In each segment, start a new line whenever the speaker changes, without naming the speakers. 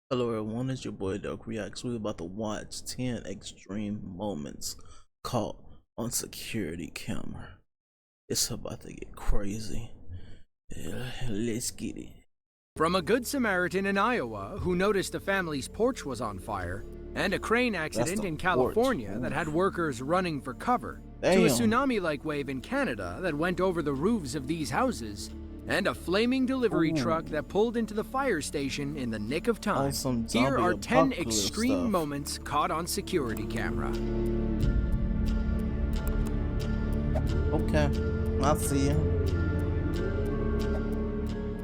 Hello everyone, it's your boy Dark Reacts. We're about to watch 10 extreme moments caught on security camera. It's about to get crazy. Let's get it.
From a Good Samaritan in Iowa who noticed a family's porch was on fire, and a crane accident in California that had workers running for cover, to a tsunami-like wave in Canada that went over the roofs of these houses, and a flaming delivery truck that pulled into the fire station in the nick of time. Here are 10 extreme moments caught on security camera.
Okay, I see you.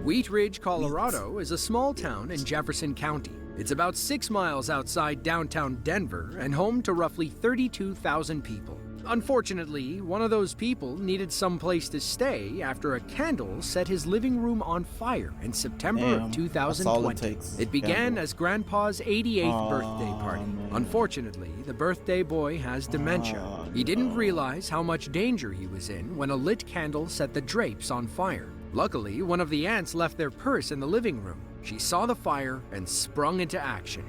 Wheat Ridge, Colorado is a small town in Jefferson County. It's about 6 miles outside downtown Denver and home to roughly 32,000 people. Unfortunately, one of those people needed some place to stay after a candle set his living room on fire in September of 2020. It began as Grandpa's 88th birthday party. Unfortunately, the birthday boy has dementia. He didn't realize how much danger he was in when a lit candle set the drapes on fire. Luckily, one of the aunts left their purse in the living room. She saw the fire and sprung into action.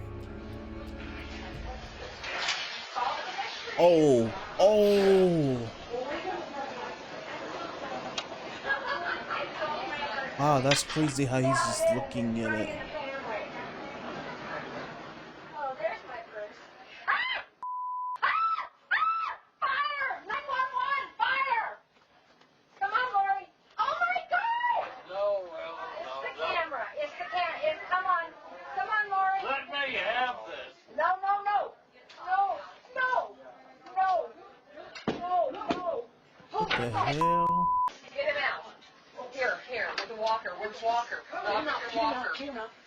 Oh. Wow, that's crazy how he's just looking at it. What the hell?
Get him out. Here, with the walker. Where's Walker? Walker.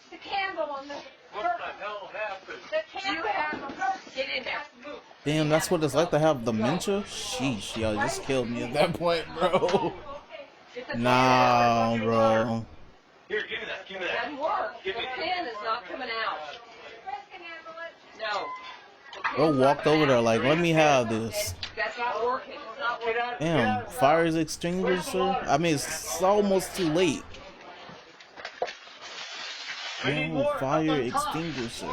The candle on the... What the hell happened? The candle. Get in there.
Damn, that's what it's like to have dementia? Sheesh, y'all just killed me at that point, bro. Nah, bro.
Here, give me that. It doesn't work. The pin is not coming out. No.
Bro walked over there like, let me have this.
That's not working. It's not working.
Damn, fire extinguisher? I mean, it's almost too late. Damn, fire extinguisher.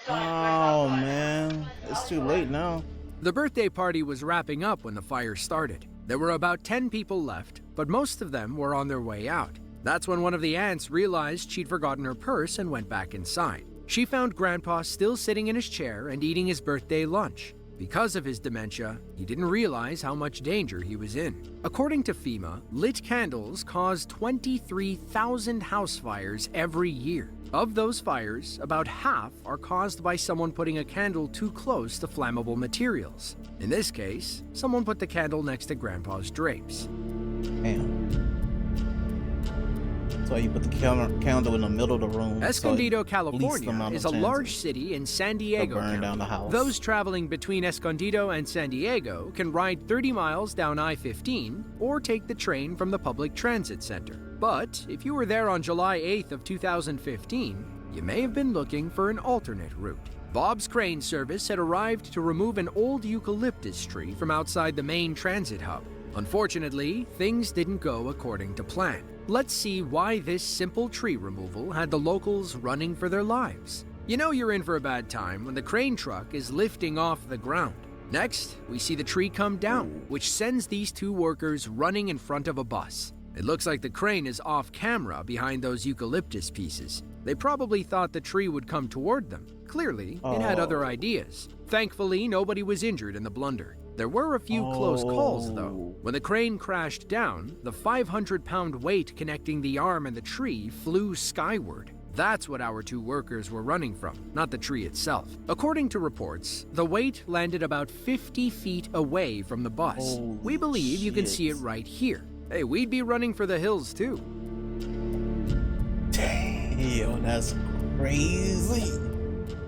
Oh, man. It's too late now.
The birthday party was wrapping up when the fire started. There were about 10 people left, but most of them were on their way out. That's when one of the aunts realized she'd forgotten her purse and went back inside. She found Grandpa still sitting in his chair and eating his birthday lunch. Because of his dementia, he didn't realize how much danger he was in. According to FEMA, lit candles cause 23,000 house fires every year. Of those fires, about half are caused by someone putting a candle too close to flammable materials. In this case, someone put the candle next to Grandpa's drapes.
Damn. So you put the candle in the middle of the room.
Escondido, California is a large city in San Diego County. Those traveling between Escondido and San Diego can ride 30 miles down I-15 or take the train from the public transit center. But if you were there on July 8th of 2015, you may have been looking for an alternate route. Bob's Crane Service had arrived to remove an old eucalyptus tree from outside the main transit hub. Unfortunately, things didn't go according to plan. Let's see why this simple tree removal had the locals running for their lives. You know you're in for a bad time when the crane truck is lifting off the ground. Next, we see the tree come down, which sends these two workers running in front of a bus. It looks like the crane is off camera behind those eucalyptus pieces. They probably thought the tree would come toward them. Clearly, it had other ideas. Thankfully, nobody was injured in the blunder. There were a few close calls, though. When the crane crashed down, the 500-pound weight connecting the arm and the tree flew skyward. That's what our two workers were running from, not the tree itself. According to reports, the weight landed about 50 feet away from the bus. We believe you can see it right here. Hey, we'd be running for the hills, too.
Damn, that's crazy.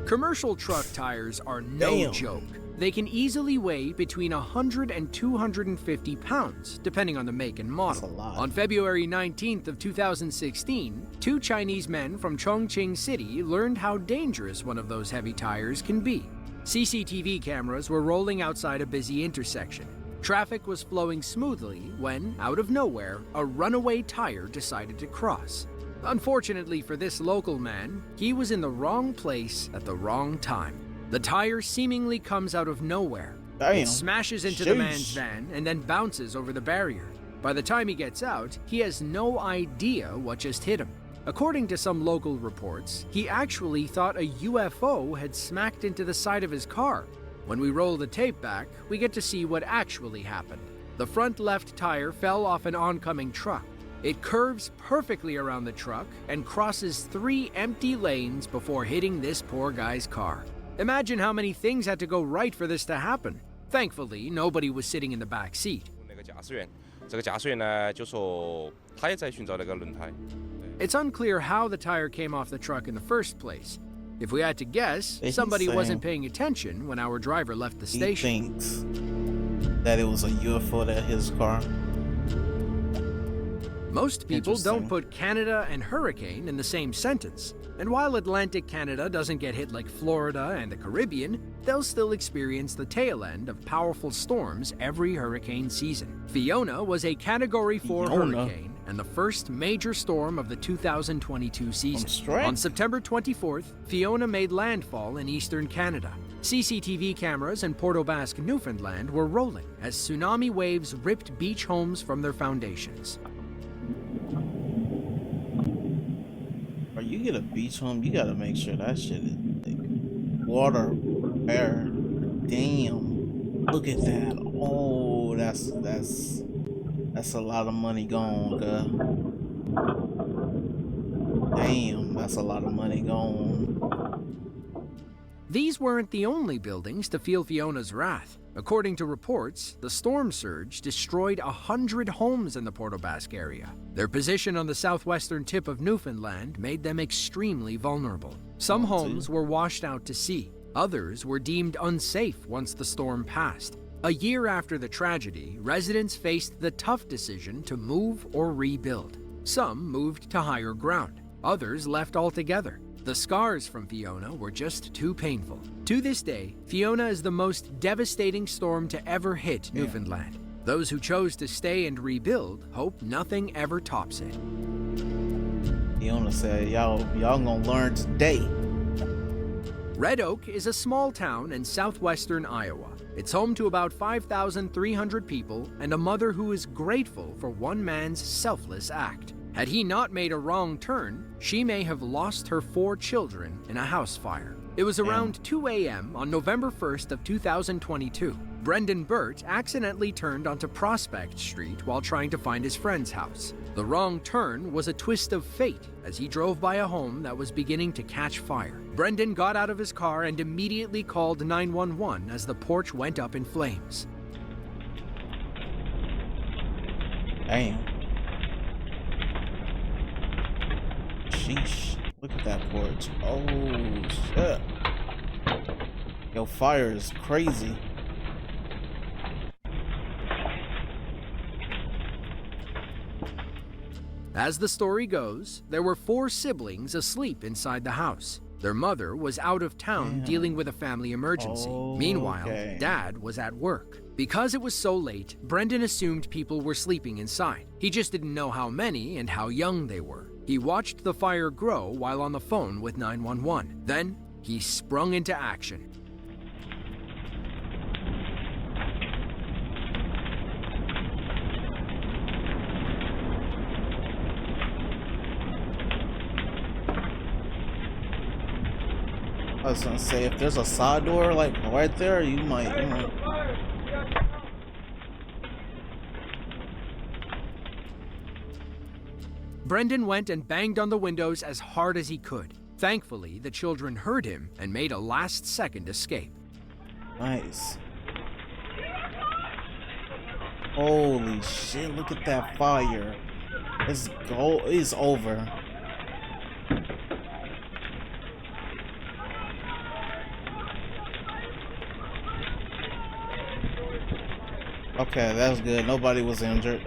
Commercial truck tires are no joke. They can easily weigh between 100 and 250 pounds, depending on the make and model. On February 19th of 2016, two Chinese men from Chongqing City learned how dangerous one of those heavy tires can be. CCTV cameras were rolling outside a busy intersection. Traffic was flowing smoothly when, out of nowhere, a runaway tire decided to cross. Unfortunately for this local man, he was in the wrong place at the wrong time. The tire seemingly comes out of nowhere.
Damn.
It smashes into the man's van and then bounces over the barrier. By the time he gets out, he has no idea what just hit him. According to some local reports, he actually thought a UFO had smacked into the side of his car. When we roll the tape back, we get to see what actually happened. The front left tire fell off an oncoming truck. It curves perfectly around the truck and crosses 3 empty lanes before hitting this poor guy's car. Imagine how many things had to go right for this to happen. Thankfully, nobody was sitting in the back seat. It's unclear how the tire came off the truck in the first place. If we had to guess, somebody wasn't paying attention when our driver left the station.
He thinks that it was a UFO that hit his car.
Most people don't put Canada and hurricane in the same sentence. And while Atlantic Canada doesn't get hit like Florida and the Caribbean, they'll still experience the tail end of powerful storms every hurricane season. Fiona was a Category 4 hurricane and the first major storm of the 2022 season. On September 24th, Fiona made landfall in eastern Canada. CCTV cameras in Port aux Basques, Newfoundland were rolling as tsunami waves ripped beach homes from their foundations.
Or you get a beach home, you gotta make sure that shit is like water, air. Damn, look at that. Oh, that's a lot of money gone, Damn, that's a lot of money gone.
These weren't the only buildings to feel Fiona's wrath. According to reports, the storm surge destroyed 100 homes in the Port aux Basques area. Their position on the southwestern tip of Newfoundland made them extremely vulnerable. Some homes were washed out to sea. Others were deemed unsafe once the storm passed. A year after the tragedy, residents faced the tough decision to move or rebuild. Some moved to higher ground. Others left altogether. The scars from Fiona were just too painful. To this day, Fiona is the most devastating storm to ever hit Newfoundland. Those who chose to stay and rebuild hope nothing ever tops it.
Fiona said, y'all gonna learn today.
Red Oak is a small town in southwestern Iowa. It's home to about 5,300 people and a mother who is grateful for one man's selfless act. Had he not made a wrong turn, she may have lost her 4 children in a house fire. It was around 2 a.m. on November 1st of 2022. Brendan Burt accidentally turned onto Prospect Street while trying to find his friend's house. The wrong turn was a twist of fate as he drove by a home that was beginning to catch fire. Brendan got out of his car and immediately called 911 as the porch went up in flames.
Damn. Sheesh. Look at that porch. Oh, shit. Yo, fire is crazy.
As the story goes, there were 4 siblings asleep inside the house. Their mother was out of town dealing with a family emergency. Meanwhile, Dad was at work. Because it was so late, Brendan assumed people were sleeping inside. He just didn't know how many and how young they were. He watched the fire grow while on the phone with 911. Then, he sprung into action.
I was gonna say, if there's a side door like right there, you might.
Brendan went and banged on the windows as hard as he could. Thankfully, the children heard him and made a last-second escape.
Nice. Holy shit, look at that fire. It's over. Okay, that was good. Nobody was injured.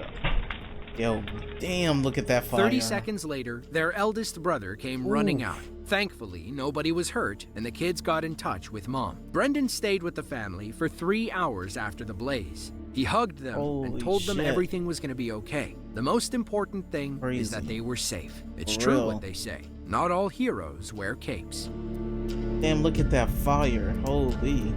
Yo, damn, look at that fire.
30 seconds later, their eldest brother came running out. Thankfully, nobody was hurt, and the kids got in touch with Mom. Brendan stayed with the family for 3 hours after the blaze. He hugged them and told them everything was going to be okay. The most important thing is that they were safe. It's true what they say. Not all heroes wear capes.
Damn, look at that fire. Holy.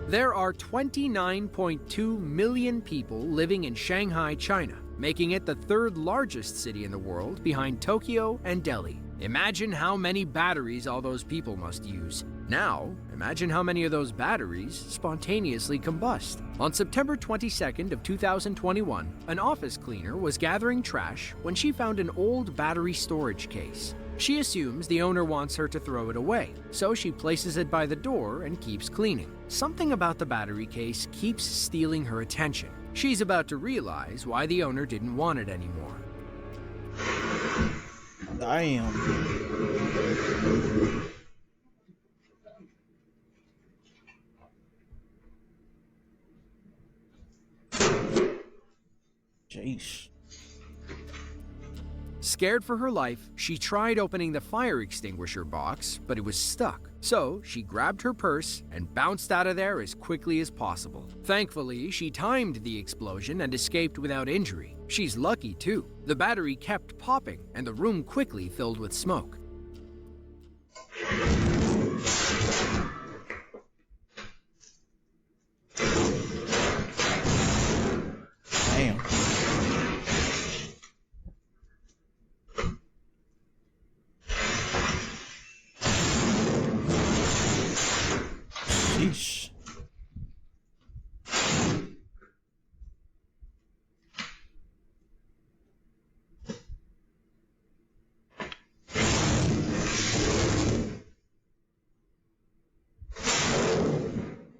There are 29.2 million people living in Shanghai, China, making it the third largest city in the world behind Tokyo and Delhi. Imagine how many batteries all those people must use. Now, imagine how many of those batteries spontaneously combust. On September 22nd of 2021, an office cleaner was gathering trash when she found an old battery storage case. She assumes the owner wants her to throw it away, so she places it by the door and keeps cleaning. Something about the battery case keeps stealing her attention. She's about to realize why the owner didn't want it anymore.
Damn. Jeez.
Scared for her life, she tried opening the fire extinguisher box, but it was stuck. So she grabbed her purse and bounced out of there as quickly as possible. Thankfully, she timed the explosion and escaped without injury. She's lucky too. The battery kept popping and the room quickly filled with smoke.
Damn. Sheesh.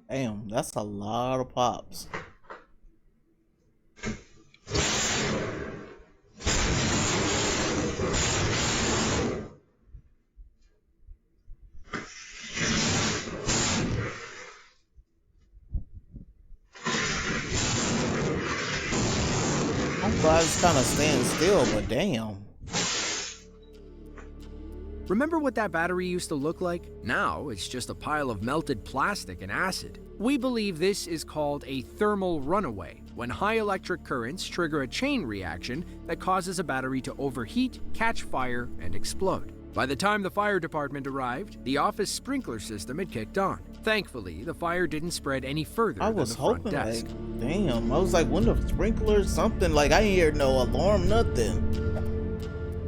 Damn, that's a lot of pops. I'm glad it's kind of staying still, but damn.
Remember what that battery used to look like? Now it's just a pile of melted plastic and acid. We believe this is called a thermal runaway, when high electric currents trigger a chain reaction that causes a battery to overheat, catch fire, and explode. By the time the fire department arrived, the office sprinkler system had kicked on. Thankfully, the fire didn't spread any further than the front desk.
Like, damn, I was like, when the sprinkler, something, like, I didn't hear no alarm, nothing.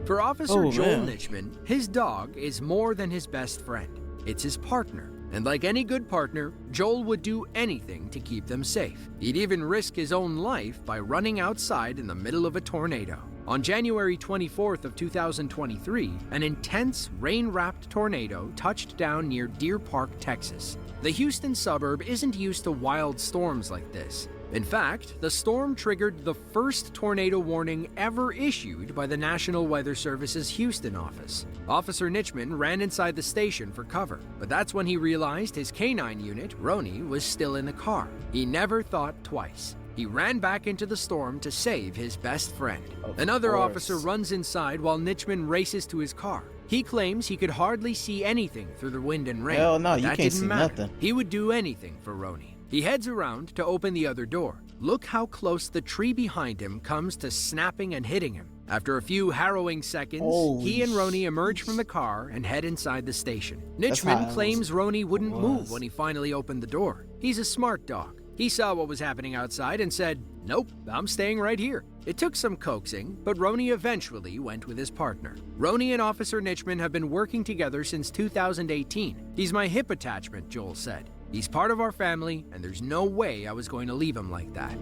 For Officer Joel Nichman, his dog is more than his best friend. It's his partner. And like any good partner, Joel would do anything to keep them safe. He'd even risk his own life by running outside in the middle of a tornado. On January 24th of 2023, an intense rain-wrapped tornado touched down near Deer Park, Texas. The Houston suburb isn't used to wild storms like this. In fact, the storm triggered the first tornado warning ever issued by the National Weather Service's Houston office. Officer Nichman ran inside the station for cover, but that's when he realized his canine unit, Roni, was still in the car. He never thought twice. He ran back into the storm to save his best friend. Another officer runs inside while Nichman races to his car. He claims he could hardly see anything through the wind and rain.
Hell no, you
that
can't
didn't
see
matter.
nothing.
He would do anything for Roni. He heads around to open the other door. Look how close the tree behind him comes to snapping and hitting him. After a few harrowing seconds, he and Roni emerge from the car and head inside the station. Nichman claims Roni wouldn't move when he finally opened the door. He's a smart dog. He saw what was happening outside and said, "Nope, I'm staying right here." It took some coaxing, but Roni eventually went with his partner. Roni and Officer Nichman have been working together since 2018. He's my hip attachment, Joel said. He's part of our family, and there's no way I was going to leave him like that.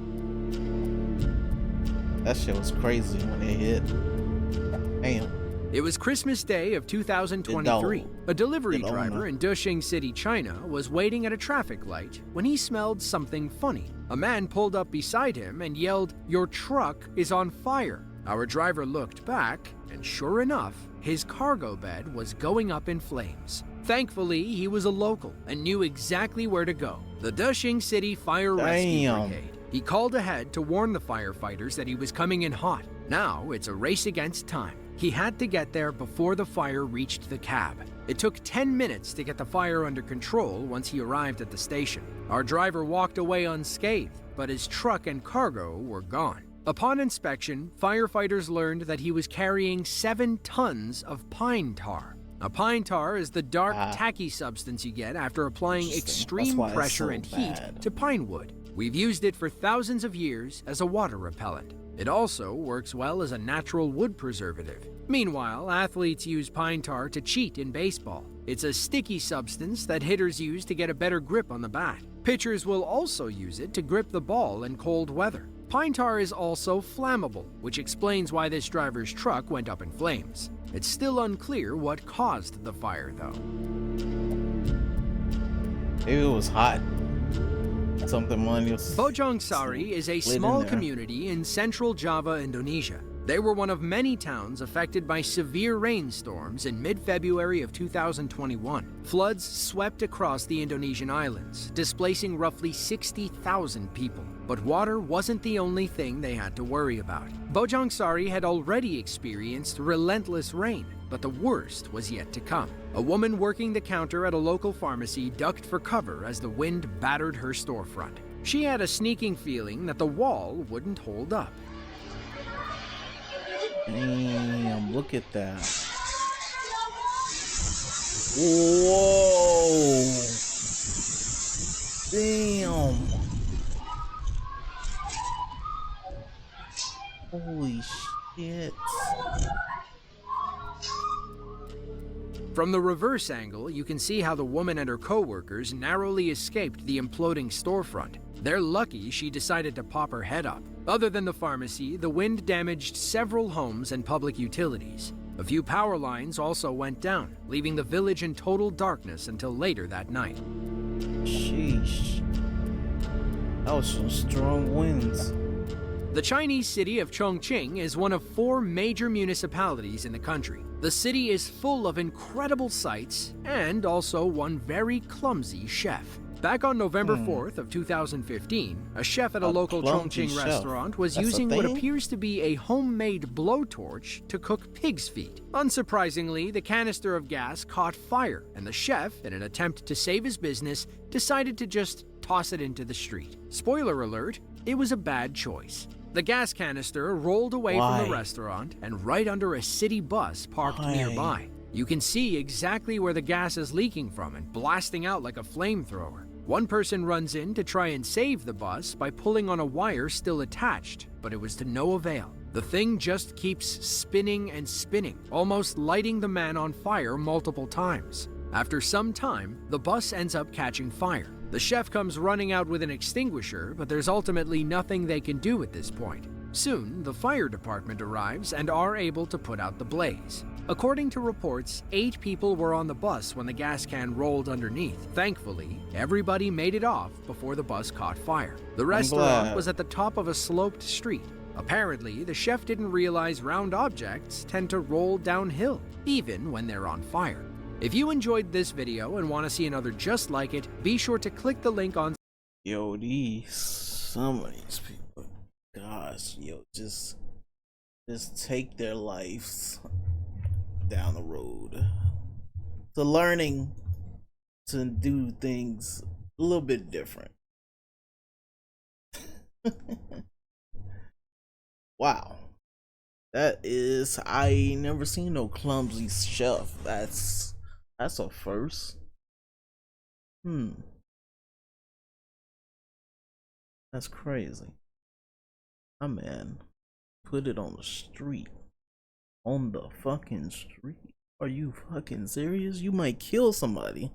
That shit was crazy when it hit. Damn.
It was Christmas Day of 2023. A delivery driver in Dushing City, China, was waiting at a traffic light when he smelled something funny. A man pulled up beside him and yelled, "Your truck is on fire." Our driver looked back, and sure enough, his cargo bed was going up in flames. Thankfully, he was a local and knew exactly where to go. The Dushing City Fire Rescue Brigade. He called ahead to warn the firefighters that he was coming in hot. Now it's a race against time. He had to get there before the fire reached the cab. It took 10 minutes to get the fire under control once he arrived at the station. Our driver walked away unscathed, but his truck and cargo were gone. Upon inspection, firefighters learned that he was carrying 7 tons of pine tar. Now, pine tar is the dark, tacky substance you get after applying extreme pressure and heat to pine wood. We've used it for thousands of years as a water repellent. It also works well as a natural wood preservative. Meanwhile, athletes use pine tar to cheat in baseball. It's a sticky substance that hitters use to get a better grip on the bat. Pitchers will also use it to grip the ball in cold weather. Pine tar is also flammable, which explains why this driver's truck went up in flames. It's still unclear what caused the fire, though.
It was hot. Something money was.
Bojong Sari is a small community in central Java, Indonesia. They were one of many towns affected by severe rainstorms in mid-February of 2021. Floods swept across the Indonesian islands, displacing roughly 60,000 people. But water wasn't the only thing they had to worry about. Bojong Sari had already experienced relentless rain, but the worst was yet to come. A woman working the counter at a local pharmacy ducked for cover as the wind battered her storefront. She had a sneaking feeling that the wall wouldn't hold up.
Damn, look at that. Whoa. Damn. Holy shit.
From the reverse angle, you can see how the woman and her co-workers narrowly escaped the imploding storefront. They're lucky she decided to pop her head up. Other than the pharmacy, the wind damaged several homes and public utilities. A few power lines also went down, leaving the village in total darkness until later that night.
Sheesh. That was some strong winds.
The Chinese city of Chongqing is one of 4 major municipalities in the country. The city is full of incredible sights and also one very clumsy chef. Back on November 4th of 2015, a chef at a local Chongqing restaurant was using what appears to be a homemade blowtorch to cook pig's feet. Unsurprisingly, the canister of gas caught fire, and the chef, in an attempt to save his business, decided to just toss it into the street. Spoiler alert, it was a bad choice. The gas canister rolled away from the restaurant and right under a city bus parked nearby. You can see exactly where the gas is leaking from and blasting out like a flamethrower. One person runs in to try and save the bus by pulling on a wire still attached, but it was to no avail. The thing just keeps spinning and spinning, almost lighting the man on fire multiple times. After some time, the bus ends up catching fire. The chef comes running out with an extinguisher, but there's ultimately nothing they can do at this point. Soon, the fire department arrives and are able to put out the blaze. According to reports, 8 people were on the bus when the gas can rolled underneath. Thankfully, everybody made it off before the bus caught fire. The restaurant was at the top of a sloped street. Apparently, the chef didn't realize round objects tend to roll downhill, even when they're on fire. If you enjoyed this video and want to see another just like it, be sure to click the link on.
Yo, some of these people, gosh, yo, just take their lives down the road to learning to do things a little bit different. Wow, that is, I never seen no clumsy chef. That's a first. That's crazy. My man put it on the street. On the fucking street. Are you fucking serious? You might kill somebody.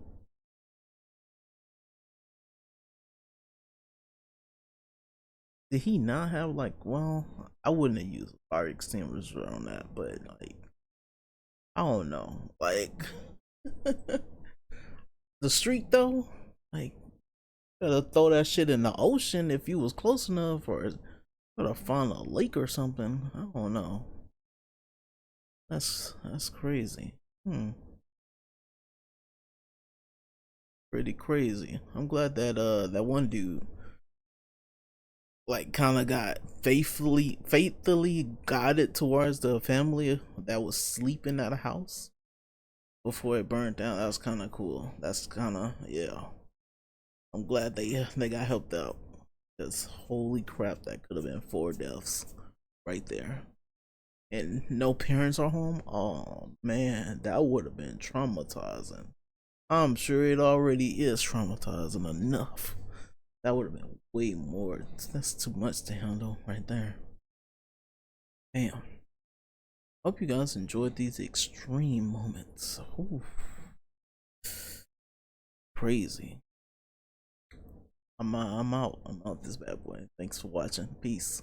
Did he not have, like, well, I wouldn't have used a fire extinguisher on that, but like, I don't know, like the street though, like, gotta throw that shit in the ocean if you was close enough, or gotta find a lake or something. I don't know. That's crazy. Pretty crazy. I'm glad that that one dude like kind of got faithfully guided towards the family that was sleeping at a house before it burned down. That was kind of cool. That's kind of, yeah, I'm glad they got helped out, because holy crap, that could have been 4 deaths right there, and no parents are home. Oh man, that would have been traumatizing. I'm sure it already is traumatizing enough. That would have been way more. That's too much to handle right there. Damn. Hope you guys enjoyed these extreme moments. Ooh. Crazy. I'm out. I'm out this bad boy. Thanks for watching. Peace.